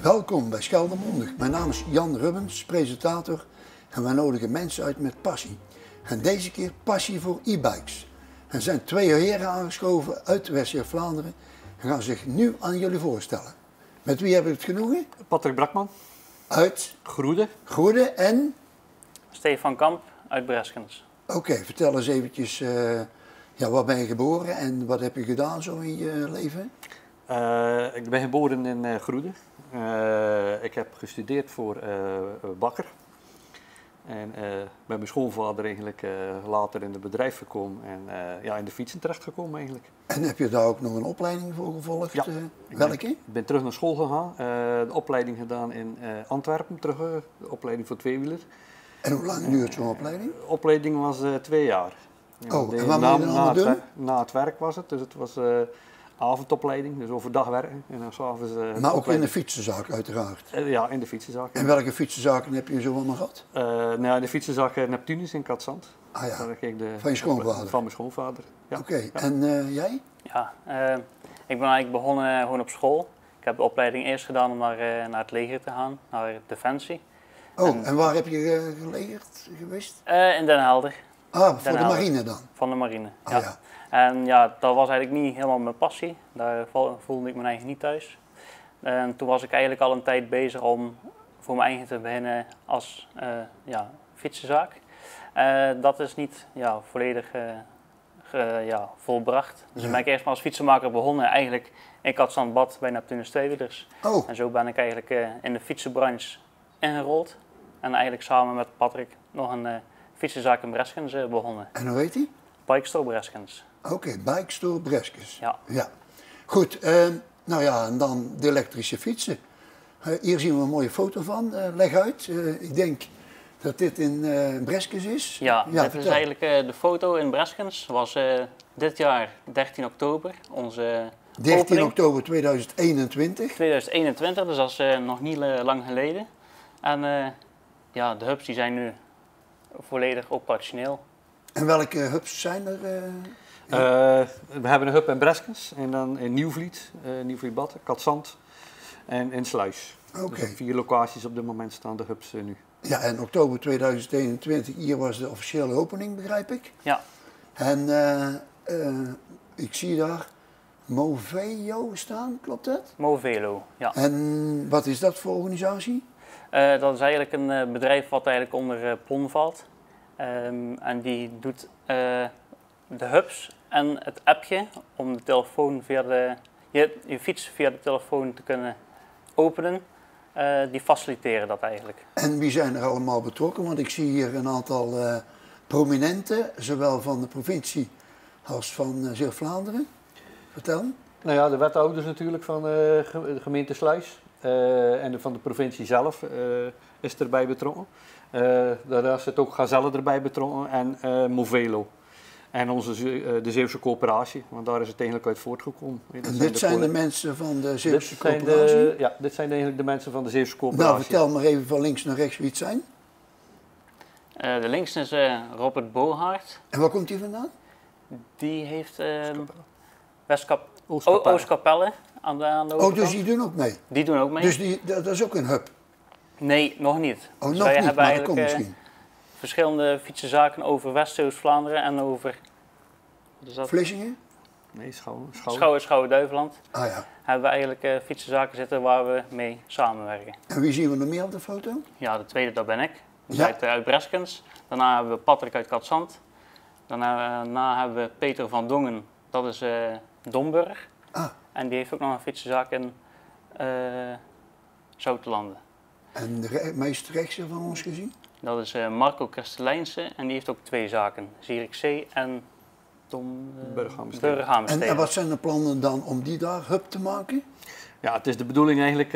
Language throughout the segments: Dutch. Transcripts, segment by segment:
Welkom bij Scheldermondig. Mijn naam is Jan Rubbens, presentator en wij nodigen mensen uit met passie. En deze keer passie voor e-bikes. Er zijn twee heren aangeschoven uit West-Vlaanderen en gaan zich nu aan jullie voorstellen. Met wie hebben we het genoegen? Patrick Brakman. Uit Groede. Groede en? Stefan Kamp uit Breskens. Oké, vertel eens eventjes, waar ben je geboren en wat heb je gedaan zo in je leven? Ik ben geboren in Groede. Ik heb gestudeerd voor bakker. En ben mijn schoonvader eigenlijk later in het bedrijf gekomen en in de fietsen terechtgekomen eigenlijk. En heb je daar ook nog een opleiding voor gevolgd? Ja. Welke? Ik ben terug naar school gegaan, de opleiding gedaan in Antwerpen, de opleiding voor tweewieler. En hoe lang duurt zo'n opleiding? De opleiding was 2 jaar. En wat moet je dan allemaal doen? Na het werk was het, dus het was avondopleiding, dus overdag werken en dan 's avonds. Maar ook in de fietsenzaak uiteraard? Ja, in de fietsenzaak. En welke fietsenzaken heb je zo allemaal gehad? In de fietsenzaak Neptunus in Katzand. Ah ja, Daar ging van je schoonvader? Van mijn schoonvader, ja. Oké, Ja. en jij? Ja, ik ben eigenlijk begonnen gewoon op school. Ik heb de opleiding eerst gedaan om naar het leger te gaan, naar Defensie. En waar heb je gelegerd geweest? In Den Helder. Voor de marine dan? Van de marine, Ah, ja. ja. En ja, dat was eigenlijk niet helemaal mijn passie. Daar voelde ik me eigenlijk niet thuis. En toen was ik eigenlijk al een tijd bezig om voor mijn eigen te beginnen als fietsenzaak. Dat is niet volledig volbracht. Dus dan ben ik eerst maar als fietsenmaker begonnen. Eigenlijk in Katzandbad bij Neptunus Tweewielers. Oh, En zo ben ik eigenlijk in de fietsenbranche ingerold. En eigenlijk samen met Patrick nog een fietsenzaak in Breskens begonnen. en hoe heet die? Bike Store Breskens. Oké, Bike Store Breskens. Ja. Goed, en dan de elektrische fietsen. Hier zien we een mooie foto van. Leg uit. Ik denk dat dit in Breskens is. Ja, dit is vertel. eigenlijk de foto in Breskens. Was dit jaar 13 oktober onze 13 opening. oktober 2021. 2021, dus dat is nog niet lang geleden. En de hubs die zijn nu volledig operationeel. En welke hubs zijn er? We hebben een hub in Breskens en dan in Nieuwvliet, Nieuwvliet-Bad, Katzand en in Sluis. Oké. Dus op 4 locaties op dit moment staan de hubs nu. Ja, en oktober 2021, hier was de officiële opening, begrijp ik. Ja, En ik zie daar Moveo staan, klopt dat? Movelo. Ja. En wat is dat voor organisatie? Dat is eigenlijk een bedrijf wat eigenlijk onder PON valt. En die doet de hubs en het appje om de telefoon je fiets via de telefoon te kunnen openen. Die faciliteren dat eigenlijk. En wie zijn er allemaal betrokken? Want ik zie hier een aantal prominenten, zowel van de provincie als van Zeeuw-Vlaanderen. Vertel. Nou ja, de wethouders natuurlijk van de gemeente Sluis en van de provincie zelf is erbij betrokken. Daar zit ook Gazelle erbij betrokken en Movelo. En de Zeeuwse coöperatie, want daar is het eigenlijk uit voortgekomen. En dit zijn de mensen van de Zeeuwse coöperatie? Dit zijn eigenlijk de mensen van de Zeeuwse coöperatie. Nou, vertel maar even van links naar rechts wie het zijn. De linkste is Robert Bohaert. En waar komt hij vandaan? Die heeft Oostkapelle. Oostkapelle aan de overkant. Dus die doen ook mee? Die doen ook mee. Dus dat is ook een hub? Nee, nog niet. Oh, Dus nog wij niet, hebben maar dat komt eigenlijk misschien. verschillende fietsenzaken over West-Vlaanderen en over Vlissingen? Nee, Schouwen-Duiveland. Ah ja. Hebben we eigenlijk fietsenzaken zitten waar we mee samenwerken. En wie zien we nog meer op de foto? Ja, de tweede, dat ben ik. Ja. Uit Breskens. Daarna hebben we Patrick uit Katzand. Daarna hebben we Peter van Dongen, dat is Domburg. Ah, En die heeft ook nog een fietsenzaak in Zoutelanden. en de meest rechtse van ons gezien? Dat is Marco Kerstelijnse en die heeft ook 2 zaken. Zierikzee en Burghamerstede. En wat zijn de plannen dan om die daar hub te maken? Ja, het is de bedoeling eigenlijk,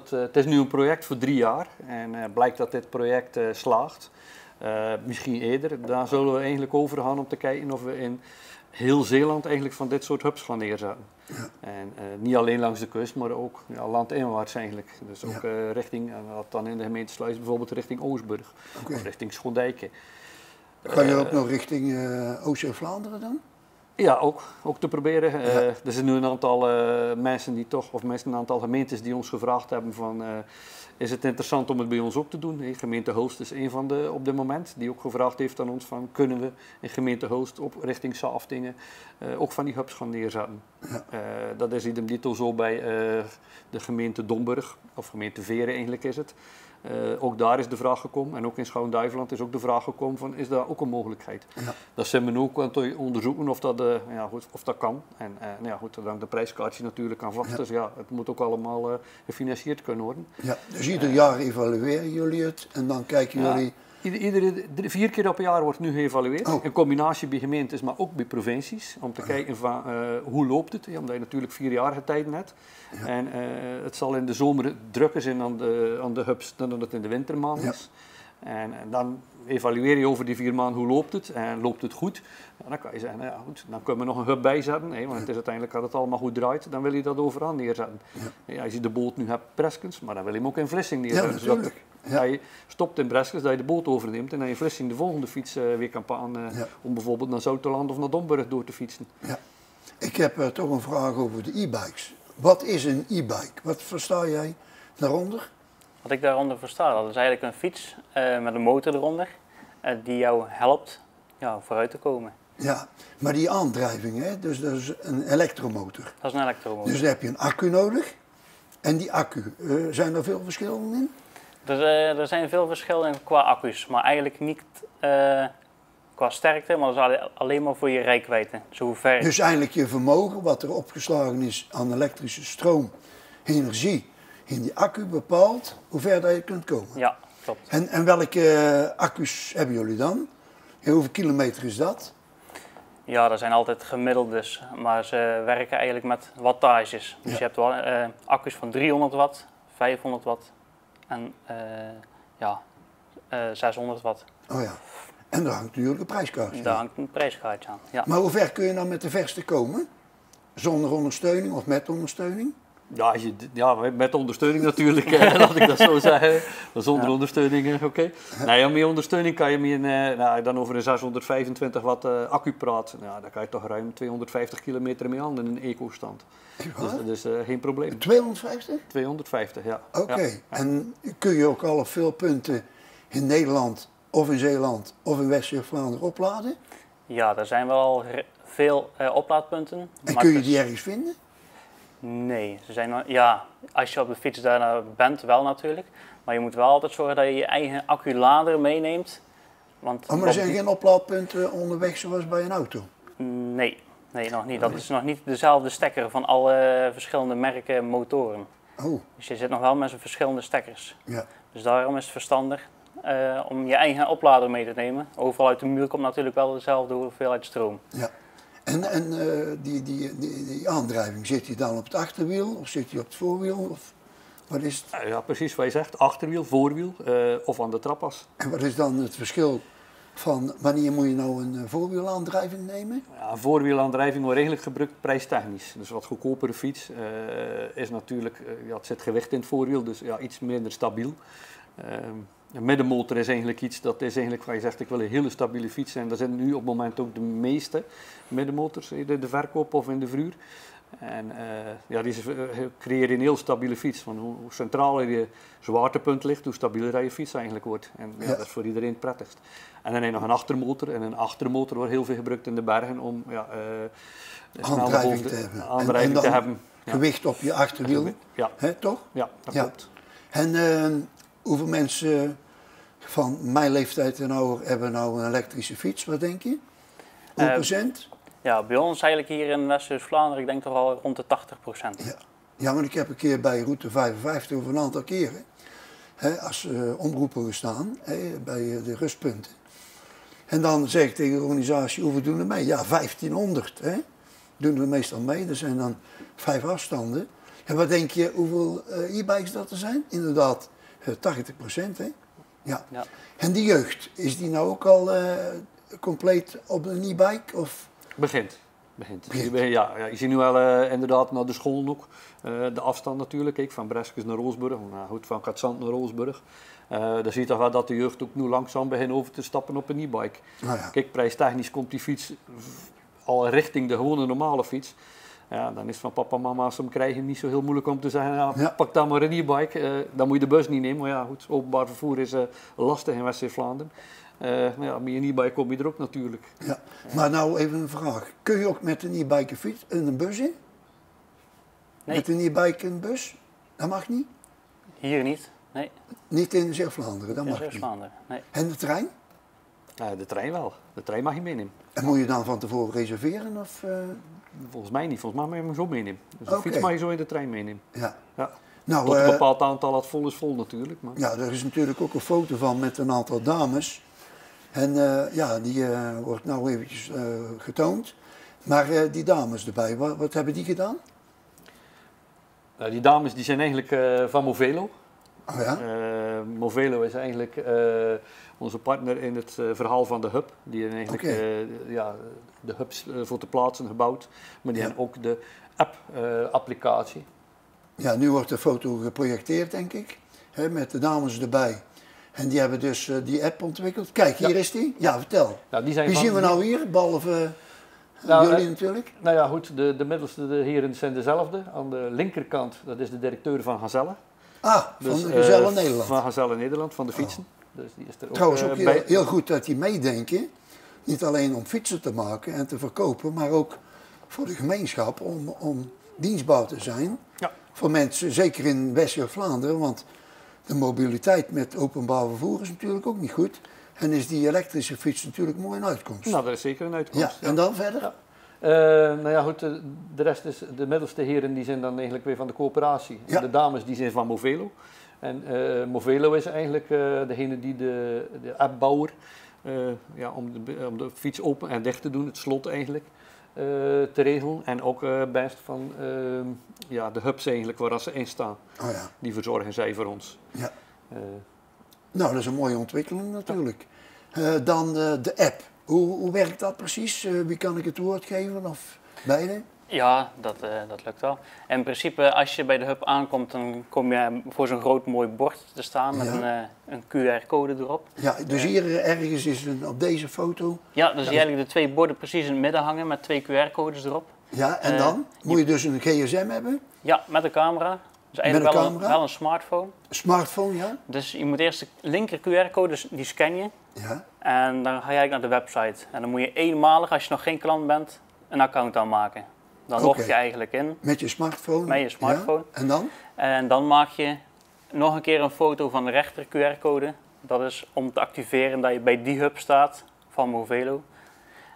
het is nu een project voor 3 jaar en blijkt dat dit project slaagt, misschien eerder, daar zullen we eigenlijk over gaan om te kijken of we in heel Zeeland eigenlijk van dit soort hubs gaan neerzetten. Ja. En niet alleen langs de kust, maar ook landinwaarts eigenlijk. Dus ook richting, dan in de gemeente Sluis bijvoorbeeld richting Oostburg of richting Schondijken. Ga je ook nog richting Oost-Vlaanderen dan? Ja, ook te proberen. Er zijn nu een aantal mensen die toch, of een aantal gemeentes die ons gevraagd hebben van, is het interessant om het bij ons ook te doen? Gemeente Hulst is een van de op dit moment, die ook gevraagd heeft aan ons van, kunnen we in gemeente Hulst op richting Saaftingen ook van die hubs gaan neerzetten. Ja. Dat is idem dito zo bij de gemeente Domburg, of gemeente Veren eigenlijk is het. Ook daar is de vraag gekomen, en ook in Schouwen-Duiveland is ook de vraag gekomen van, is dat ook een mogelijkheid? Ja. Dat zijn we ook aan het onderzoeken of of dat kan. En goed, daar hangt de prijskaartje natuurlijk aan vast, dus ja, het moet ook allemaal gefinancierd kunnen worden. Ja, dus ieder jaar evalueren jullie het en dan kijken jullie... Iedere 4 keer op een jaar wordt nu geëvalueerd, in combinatie bij gemeentes, maar ook bij provincies, om te kijken van hoe loopt het, omdat je natuurlijk 4-jarige tijd net. Ja. En het zal in de zomer drukker zijn aan de hubs dan dat het in de wintermaanden is. En dan evalueer je over die 4 maanden hoe loopt het en loopt het goed. Ja, dan kan je zeggen, goed, dan kunnen we nog een hub bijzetten, want het is uiteindelijk als het allemaal goed draait, dan wil je dat overal neerzetten. Ja. Als je de boot nu hebt Breskens, maar dan wil je hem ook in Vlissingen neerzetten. Ja, natuurlijk. Ja. Je stopt in Breskens, dat je de boot overneemt en dan je Vlissingen de volgende fiets weer kan pakken om bijvoorbeeld naar Zouteland of naar Domburg door te fietsen. Ja. Ik heb toch een vraag over de e-bikes. Wat is een e-bike? Wat versta jij daaronder? Wat ik daaronder versta, dat is eigenlijk een fiets met een motor eronder die jou helpt vooruit te komen. Ja, maar die aandrijving, hè? Dus dat is een elektromotor. Dat is een elektromotor. Dus daar heb je een accu nodig. En die accu, zijn er veel verschillen in? Er zijn veel verschillen qua accu's, maar eigenlijk niet qua sterkte, maar dat is alleen maar voor je reikwijdte. Dus eigenlijk je vermogen, wat er opgeslagen is aan elektrische stroom, energie, in die accu bepaalt hoe ver dat je kunt komen. Ja, klopt. En welke accu's hebben jullie dan? En hoeveel kilometer is dat? Ja, dat zijn altijd gemiddeldes, maar ze werken eigenlijk met wattages. Dus je hebt accu's van 300 watt, 500 watt en 600 watt. Oh ja, en daar hangt natuurlijk een prijskaartje aan. Daar hangt een prijskaartje aan, ja. Maar hoe ver kun je nou met de verste komen? Zonder ondersteuning of met ondersteuning? Met ondersteuning natuurlijk, laat ik dat zo zeggen. Zonder ondersteuning, oké. Nee, met ondersteuning kan je dan over een 625 watt accu praten. Nou, daar kan je toch ruim 250 kilometer mee aan in een eco-stand. Dus dat is geen probleem. 250? 250, ja. Oké, ja. En kun je ook al op veel punten in Nederland of in Zeeland of in West-Vlaanderen opladen? Ja, er zijn wel veel oplaadpunten. En kun je die ergens vinden? Nee, als je op de fiets daar bent wel natuurlijk. Maar je moet wel altijd zorgen dat je je eigen acculader meeneemt. Want maar er zijn geen oplaadpunten onderweg zoals bij een auto? Nee, nog niet. Dat is nog niet dezelfde stekker van alle verschillende merken motoren. Oh. Dus je zit nog wel met z'n verschillende stekkers. Ja. Dus daarom is het verstandig om je eigen oplader mee te nemen. Overal uit de muur komt natuurlijk wel dezelfde hoeveelheid stroom. Ja. En die aandrijving, zit hij dan op het achterwiel of zit hij op het voorwiel? Of wat is het? Ja, precies wat je zegt. Achterwiel, voorwiel of aan de trapas. En wat is dan het verschil van wanneer moet je nou een voorwielaandrijving nemen? Ja, een voorwielaandrijving wordt eigenlijk gebruikt prijstechnisch. Dus wat goedkopere fiets is natuurlijk, het zit gewicht in het voorwiel, dus iets minder stabiel. Een middenmotor is eigenlijk iets, dat is eigenlijk waar je zegt, ik wil een hele stabiele fiets. En daar zijn nu op het moment ook de meeste middenmotors in de verkoop of in de verhuur. En die creëren een heel stabiele fiets. Want hoe centraler je zwaartepunt ligt, hoe stabieler je fiets eigenlijk wordt. En dat is voor iedereen het prettigst. En dan heb je nog een achtermotor. En een achtermotor wordt heel veel gebruikt in de bergen om aandrijving te hebben. Gewicht op je achterwiel, toch? Ja, dat klopt. En hoeveel mensen van mijn leeftijd en ouder hebben nou een elektrische fiets? Wat denk je? Hoeveel procent? Ja, bij ons eigenlijk hier in West-Vlaanderen, ik denk toch al rond de 80%. Ja, maar ik heb een keer bij route 55 over een aantal keren als omroeper gestaan bij de rustpunten. En dan zeg ik tegen de organisatie, hoeveel doen er mee? Ja, 1500 doen er meestal mee. Er zijn dan 5 afstanden. En wat denk je, hoeveel e-bikes dat er zijn? Inderdaad, 80%. Ja. En die jeugd, is die nou ook al compleet op een e-bike? Begint. Je ziet nu wel inderdaad naar de school ook. De afstand natuurlijk, van Breskens naar Roosburg, van Katzand naar Roosburg. Dan zie je toch wel dat de jeugd ook nu langzaam begint over te stappen op een e-bike. Kijk, prijstechnisch komt die fiets al richting de gewone normale fiets. Ja, dan is van papa en mama, als ze hem krijgen, niet zo heel moeilijk om te zeggen, ja, pak dan maar een e-bike. Dan moet je de bus niet nemen. Maar ja, goed, openbaar vervoer is lastig in West-Vlaanderen. Maar ja, met een e-bike kom je er ook natuurlijk. Ja. Maar nou even een vraag. Kun je ook met een e-bike een bus in? Nee. Met een e-bike een bus? Dat mag niet? Hier niet, nee. Niet in Zeeuws-Vlaanderen, dat In mag niet. Zeeuws-Vlaanderen, nee. En de trein? De trein wel. De trein mag je meenemen. En moet je dan van tevoren reserveren? Of, Volgens mij niet. Volgens mij mag je hem zo meenemen. Dus de Oké. fiets mag je zo in de trein meenemen. Ja. Ja. Nou, Tot een bepaald aantal dat vol is vol natuurlijk. Maar... ja, er is natuurlijk ook een foto van met een aantal dames. En ja, die wordt nou eventjes getoond. Maar die dames erbij, wat hebben die gedaan? Nou, die dames die zijn eigenlijk van Movelo. Oh ja? Movelo is eigenlijk onze partner in het verhaal van de hub. Die hebben eigenlijk ja, de hubs voor te plaatsen gebouwd. Maar die hebben ook de app-applicatie. Ja, nu wordt de foto geprojecteerd, denk ik. Hè, met de dames erbij. En die hebben dus die app ontwikkeld. Kijk, hier is die. Ja, vertel. Nou, die zijn Wie van, zien we nou hier? Behalve Nou, jullie natuurlijk. Nou ja, goed, de middelste heren zijn dezelfde. Aan de linkerkant, dat is de directeur van Gazelle. Ah, Dus, van de Gezellen Nederland. Van Gazelle Nederland, van de fietsen. Dus die is er Trouwens ook bij. heel goed dat die meedenken. Niet alleen om fietsen te maken en te verkopen, maar ook voor de gemeenschap om dienstbaar te zijn. Ja. Voor mensen, zeker in West-Vlaanderen, want de mobiliteit met openbaar vervoer is natuurlijk ook niet goed. En is die elektrische fiets natuurlijk mooi een uitkomst. Nou, dat is zeker een uitkomst. Ja, en dan verder? Ja. Nou ja, goed, de rest is, de middelste heren die zijn dan eigenlijk weer van de coöperatie. Ja. De dames die zijn van Movelo. En Movelo is eigenlijk degene die de appbouwer, ja, om de fiets open en dicht te doen, het slot eigenlijk, te regelen. En ook best van ja, de hubs eigenlijk, waar ze in staan. Oh ja. Die verzorgen zij voor ons. Ja. Nou, dat is een mooie ontwikkeling natuurlijk. Dan de app. Hoe werkt dat precies? Wie kan ik het woord geven? Of beide? Ja, dat lukt wel. In principe, als je bij de hub aankomt, dan kom je voor zo'n groot mooi bord te staan met een QR-code erop. Ja, dus hier ergens is op deze foto. Ja, dus eigenlijk de twee borden precies in het midden hangen met twee QR-codes erop. Ja, en dan moet je dus een gsm hebben, Ja, met een camera. Dus eigenlijk Met een camera? wel een smartphone. een smartphone, ja. Dus je moet eerst de linker QR-code, dus die scan je. Ja, En dan ga je eigenlijk naar de website. En dan moet je eenmalig, als je nog geen klant bent, een account aanmaken. Dan log je eigenlijk in. met je smartphone. Met je smartphone. Ja. En dan? En dan maak je nog een keer een foto van de rechter QR-code. Dat is om te activeren dat je bij die hub staat van Movelo.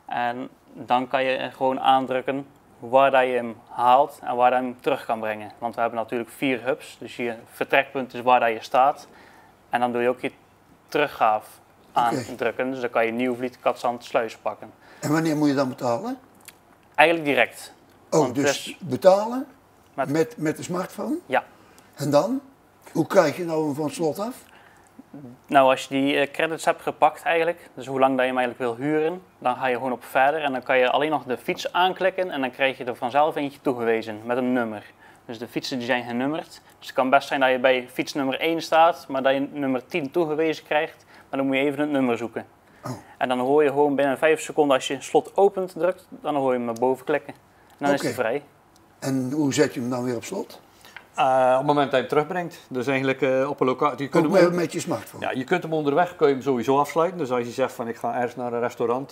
En dan kan je gewoon aandrukken waar dat je hem haalt en waar dat je hem terug kan brengen. Want we hebben natuurlijk 4 hubs. Dus je vertrekpunt is waar dat je staat. En dan doe je ook je teruggaaf aandrukken. Dus dan kan je Nieuwvliet, Katzand, Sluis pakken. En wanneer moet je dan betalen? Eigenlijk direct. Oh, Want dus betalen met- met de smartphone? Ja. En dan? Hoe krijg je nou hem van het slot af? Nou, als je die credits hebt gepakt eigenlijk, dus hoe lang dat je hem eigenlijk wil huren, dan ga je gewoon op verder en dan kan je alleen nog de fiets aanklikken en dan krijg je er vanzelf eentje toegewezen met een nummer. Dus de fietsen die zijn genummerd. Dus het kan best zijn dat je bij fiets nummer 1 staat, maar dat je nummer 10 toegewezen krijgt, maar dan moet je even het nummer zoeken. Oh. En dan hoor je gewoon binnen 5 seconden als je slot opent drukt, dan hoor je hem naar boven klikken. En dan is hij vrij. En hoe zet je hem dan weer op slot? Op het moment dat je hem terugbrengt. Dus eigenlijk op een locatie. Ook met je smartphone? Ja, je kunt hem onderweg kun je hem sowieso afsluiten. Dus als je zegt van ik ga ergens naar een restaurant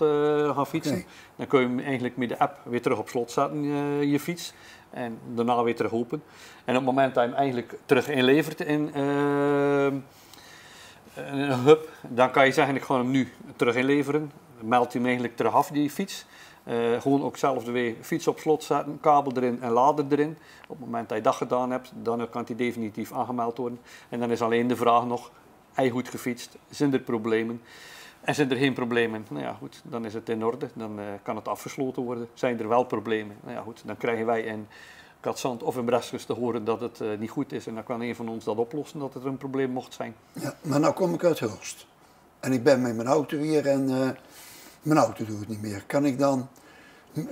gaan fietsen, dan kun je hem eigenlijk met de app weer terug op slot zetten, je fiets. En daarna weer terug open. En op het moment dat je hem eigenlijk terug inlevert in een hub, dan kan je zeggen ik ga hem nu terug inleveren. Meld je hem eigenlijk terug af, die fiets. Gewoon ook zelf weer fiets op slot zetten, kabel erin en lader erin. Op het moment dat je dat gedaan hebt, dan kan die definitief aangemeld worden. En dan is alleen de vraag nog, heb je goed gefietst? Zijn er problemen? En zijn er geen problemen? Nou ja, goed, dan is het in orde. Dan kan het afgesloten worden. Zijn er wel problemen? Nou ja, goed, dan krijgen wij in Katzand of in Breskes te horen dat het niet goed is. En dan kan een van ons dat oplossen, dat er een probleem mocht zijn. Ja, maar nou kom ik uit Hulst. En ik ben met mijn auto hier en mijn auto doet het niet meer. Kan ik dan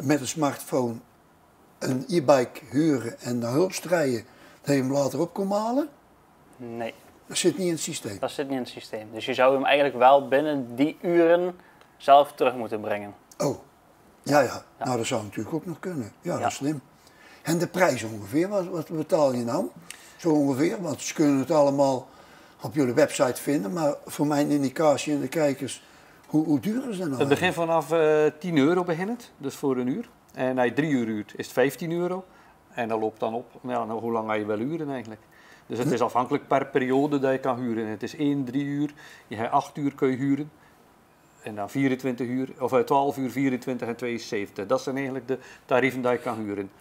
met een smartphone een e-bike huren en naar Hulst rijden, dat je hem later op kon halen? Nee, Dat zit niet in het systeem. dat zit niet in het systeem. Dus je zou hem eigenlijk wel binnen die uren zelf terug moeten brengen. Oh, Ja. Nou dat zou natuurlijk ook nog kunnen. Ja, dat is slim. En de prijs ongeveer, wat betaal je nou? Zo ongeveer, want ze kunnen het allemaal op jullie website vinden, maar voor mijn indicatie en de kijkers, hoe duur is dat nou? Het begint vanaf €10 beginnend, dus voor een uur. En als je 3 uur huurt, is het €15. En dat loopt dan op, nou, hoe lang ga je wel huren eigenlijk. Dus het is afhankelijk per periode dat je kan huren. Het is 1, 3 uur, je hebt 8 uur kun je huren. En dan 24 uur, of 12 uur, 24 en 72. Dat zijn eigenlijk de tarieven die je kan huren.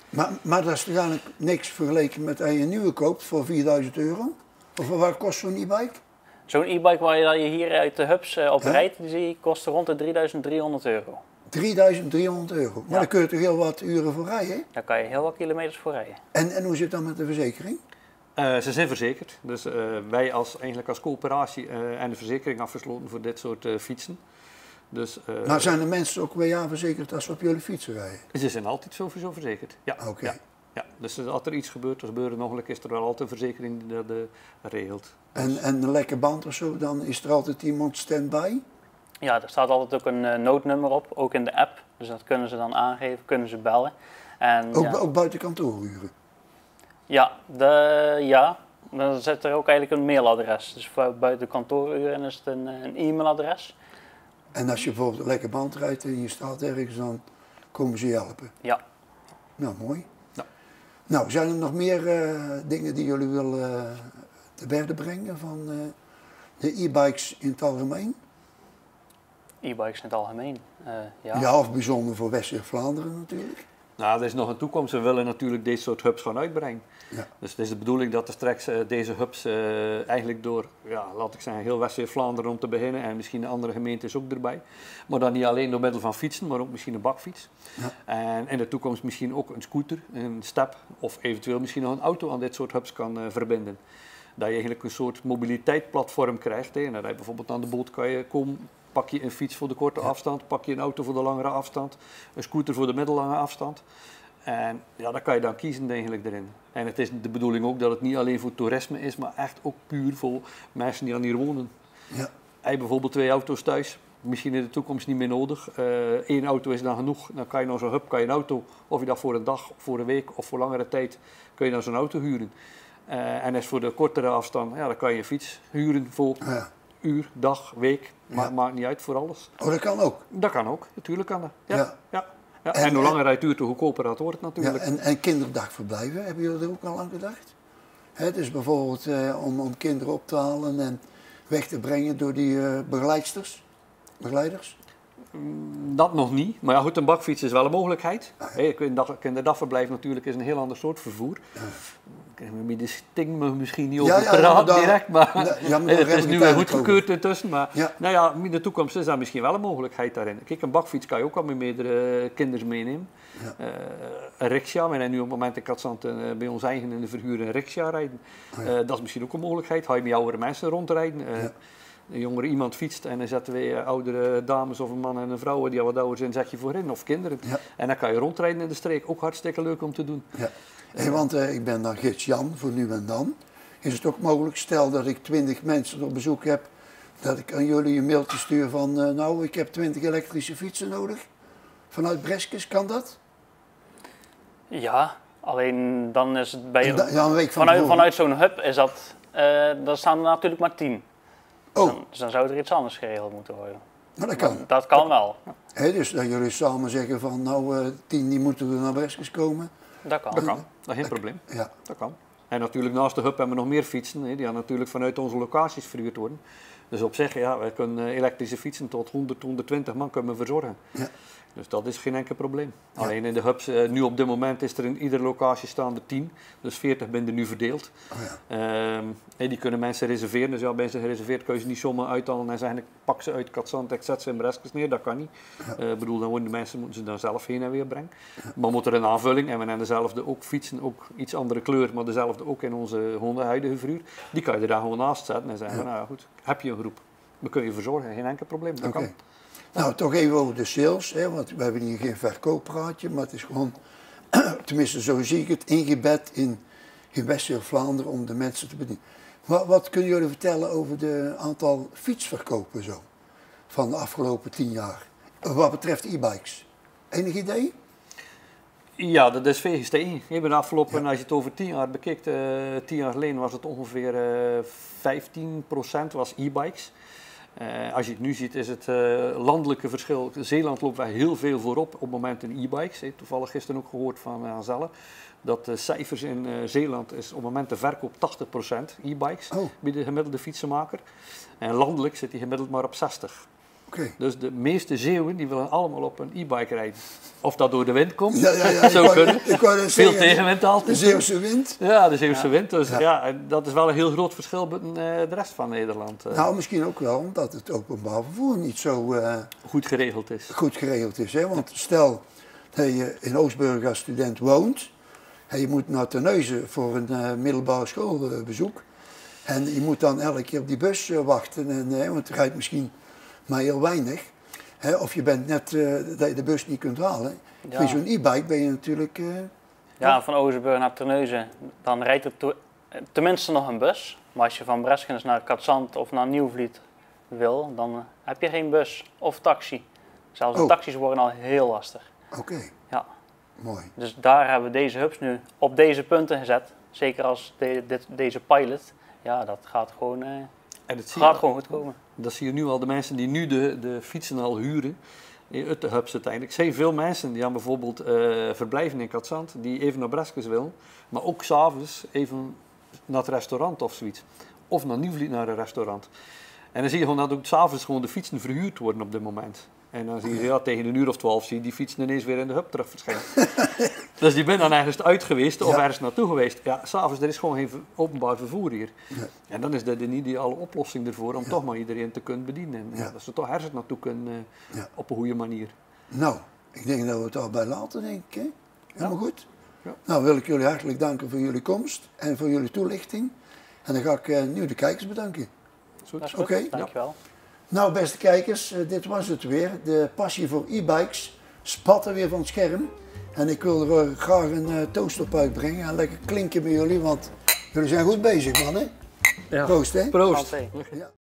Maar dat is eigenlijk niks vergeleken met als je een nieuwe koopt voor €4000? Of wat kost zo'n e-bike? Zo'n e-bike waar je hier uit de hubs op rijdt, die kost rond de €3300. €3300. Maar dan kun je toch heel wat uren voor rijden? Daar kan je heel wat kilometers voor rijden. En hoe zit het dan met de verzekering? Ze zijn verzekerd. Dus wij eigenlijk als coöperatie en de verzekering afgesloten voor dit soort fietsen. Dus, maar zijn de mensen ook WA verzekerd als ze op jullie fietsen rijden? Ze zijn altijd sowieso verzekerd. Ja. Oké. Ja. Dus als er iets gebeurt, er gebeurt een ongeluk, is er wel altijd een verzekering die dat regelt. Dus. En een lekke band of zo, dan is er altijd iemand stand-by? Ja, er staat altijd ook een noodnummer op, ook in de app. Dus dat kunnen ze dan aangeven, kunnen ze bellen. En, ook buiten kantooruren? Ja, dan zit er ook eigenlijk een mailadres. Dus buiten kantooruren is het een e-mailadres. En als je bijvoorbeeld een lekke band rijdt en je staat ergens, dan komen ze je helpen? Ja. Nou, mooi. Nou, zijn er nog meer dingen die jullie willen te berde brengen van de e-bikes in het algemeen? E-bikes in het algemeen, ja. Ja, of bijzonder voor West-Vlaanderen natuurlijk. Nou, er is nog een toekomst. We willen natuurlijk deze soort hubs gaan uitbrengen. Ja. Dus het is de bedoeling dat er straks deze hubs eigenlijk door, laat ik zeggen, heel West-Vlaanderen om te beginnen en misschien de andere gemeentes ook erbij. Maar dan niet alleen door middel van fietsen, maar ook misschien een bakfiets. Ja. En in de toekomst misschien ook een scooter, een step of eventueel misschien nog een auto aan dit soort hubs kan verbinden. Dat je eigenlijk een soort mobiliteitsplatform krijgt. Hè. En dat je bijvoorbeeld aan de boot kan je komen. Pak je een fiets voor de korte afstand, pak je een auto voor de langere afstand, een scooter voor de middellange afstand. En ja, dat kan je dan kiezen eigenlijk erin. En het is de bedoeling ook dat het niet alleen voor toerisme is, maar echt ook puur voor mensen die aan hier wonen. Ja. Heb je bijvoorbeeld 2 auto's thuis, misschien in de toekomst niet meer nodig. 1 auto is dan genoeg, dan kan je naar zo'n hub, kan je een auto, of je dat voor een dag, voor een week of voor langere tijd, kun je dan zo'n auto huren. En is voor de kortere afstand, ja, dan kan je een fiets huren voor... Ja. Uur, dag, week, maakt niet uit voor alles. Oh, dat kan ook? Dat kan ook, natuurlijk kan dat. Ja. En hoe langer het duurt, hoe goedkoper dat wordt natuurlijk. Ja, en kinderdagverblijven, hebben jullie er ook al aan gedacht? Dus bijvoorbeeld om kinderen op te halen en weg te brengen door die begeleiders? Dat nog niet, maar ja goed, een bakfiets is wel een mogelijkheid. Een kinderdagverblijf natuurlijk is een heel ander soort vervoer. De sting misschien niet over praten direct, maar het is nu weer goedgekeurd intussen. Maar nou ja, in de toekomst is dat misschien wel een mogelijkheid daarin. Kijk, een bakfiets kan je ook al met meerdere kinderen meenemen. Ja. Een riksja, we hebben nu op het moment in Katzand bij ons eigen in de verhuur een riksja rijden. Dat is misschien ook een mogelijkheid. Ga je met oudere mensen rondrijden. Een jongere iemand fietst en dan zetten we oudere dames of een man en een vrouw die al wat ouder zijn, zet je voorin, of kinderen. Ja. En dan kan je rondrijden in de streek, ook hartstikke leuk om te doen. Ja. Hey, want ik ben dan gids-Jan voor nu en dan. Is het ook mogelijk, stel dat ik 20 mensen op bezoek heb, dat ik aan jullie een mailtje stuur van, nou ik heb 20 elektrische fietsen nodig, vanuit Breskes, kan dat? Ja, alleen dan is het bij een week vanuit zo'n hub is dat, daar staan er natuurlijk maar 10. Dus dan zou er iets anders geregeld moeten worden. Maar dat kan. Dat kan wel. Dus dat jullie samen zeggen van nou 10 die moeten er naar Breskes komen. Dat kan. Dat is geen probleem. Ja. Dat kan. En natuurlijk naast de hub hebben we nog meer fietsen, die natuurlijk vanuit onze locaties verhuurd worden. Dus op zich, we kunnen elektrische fietsen tot 100, 120 man kunnen verzorgen. Ja. Dus dat is geen enkel probleem. Ja. Alleen in de hubs, nu op dit moment is er in iedere locatie staan er 10. Dus 40 ben er nu verdeeld. Oh ja. Die kunnen mensen reserveren. Dus ben ze gereserveerd, kun je ze niet zomaar uithalen en zeggen, ik pak ze uit Katzand, ik zet ze in Breskes neer. Dat kan niet. Ja. Bedoel, dan worden de mensen moeten ze dan zelf heen en weer brengen. Ja. Maar moet er een aanvulling, en we hebben dezelfde ook fietsen, ook iets andere kleur, maar dezelfde ook in onze huidige verhuur. Die kan je er dan gewoon naast zetten en zeggen, nou goed, heb je een groep. We kunnen je verzorgen, geen enkel probleem. Dat kan. Nou, toch even over de sales, want we hebben hier geen verkooppraatje, maar het is gewoon, tenminste zo zie ik het, ingebed in West-Vlaanderen om de mensen te bedienen. Wat kunnen jullie vertellen over de aantal fietsverkopen zo, van de afgelopen 10 jaar, wat betreft e-bikes? Enig idee? Ja, dat is veel gestegen. De afgelopen, als je het over 10 jaar bekijkt, 10 jaar geleden was het ongeveer 15% was e-bikes. Als je het nu ziet, is het landelijke verschil. Zeeland loopt wel heel veel voorop op het moment in e-bikes. Toevallig gisteren ook gehoord van Zelle dat de cijfers in Zeeland is op het moment de verkoop 80% e-bikes bij de gemiddelde fietsenmaker. En landelijk zit die gemiddeld maar op 60%. Okay. Dus de meeste Zeeuwen die willen allemaal op een e-bike rijden. Of dat door de wind komt, ja, zou kunnen. Ik wou Veel zeggen, tegenwind altijd. De Zeeuwse wind. Ja, de Zeeuwse wind. Dus dat is wel een heel groot verschil met de rest van Nederland. Nou, misschien ook wel omdat het openbaar vervoer niet zo goed geregeld is. Goed geregeld is, hè? Want stel dat je in Oostburg als student woont en je moet naar Terneuzen voor een middelbare schoolbezoek. En je moet dan elke keer op die bus wachten, want het rijdt misschien maar heel weinig. Of je bent net dat je de bus niet kunt halen. Ja. Voor zo'n e-bike ben je natuurlijk... Ja, van Oostburg naar Terneuzen, dan rijdt er tenminste nog een bus. Maar als je van Breskens naar Katzand of naar Nieuwvliet wil, dan heb je geen bus of taxi. Zelfs de taxis worden al heel lastig. Oké. Ja. Mooi. Dus daar hebben we deze hubs nu op deze punten gezet. Zeker als deze pilot. Ja, dat gaat gewoon, gewoon goed komen. Dat zie je nu al, de mensen die nu de fietsen al huren, uit de hubs uiteindelijk. Er zijn veel mensen die aan bijvoorbeeld verblijven in Katzand, die even naar Breskens willen, maar ook s'avonds even naar het restaurant of zoiets. Of naar Nieuwvliet naar een restaurant. En dan zie je gewoon dat ook s'avonds gewoon de fietsen verhuurd worden op dit moment. En dan zie je tegen 1:00 of 12:00 zie je die fietsen ineens weer in de hub terug verschijnen. Dus die ben dan ergens uit geweest of ergens naartoe geweest. Ja, s'avonds er is gewoon geen openbaar vervoer hier. Ja. En dan is dat een ideale oplossing ervoor om toch maar iedereen te kunnen bedienen. En dat ze toch ergens naartoe kunnen op een goede manier. Nou, ik denk dat we het al bij laten, denk ik. Hè? Helemaal goed. Ja. Nou, wil ik jullie hartelijk danken voor jullie komst en voor jullie toelichting. En dan ga ik nu de kijkers bedanken. Oké. Dankjewel. Nou, beste kijkers, dit was het weer. De passie voor e-bikes spatte weer van het scherm. En ik wil er graag een toast op uitbrengen en lekker klinken bij jullie, want jullie zijn goed bezig, man, hè? Ja. Proost, hè? Proost. Ja.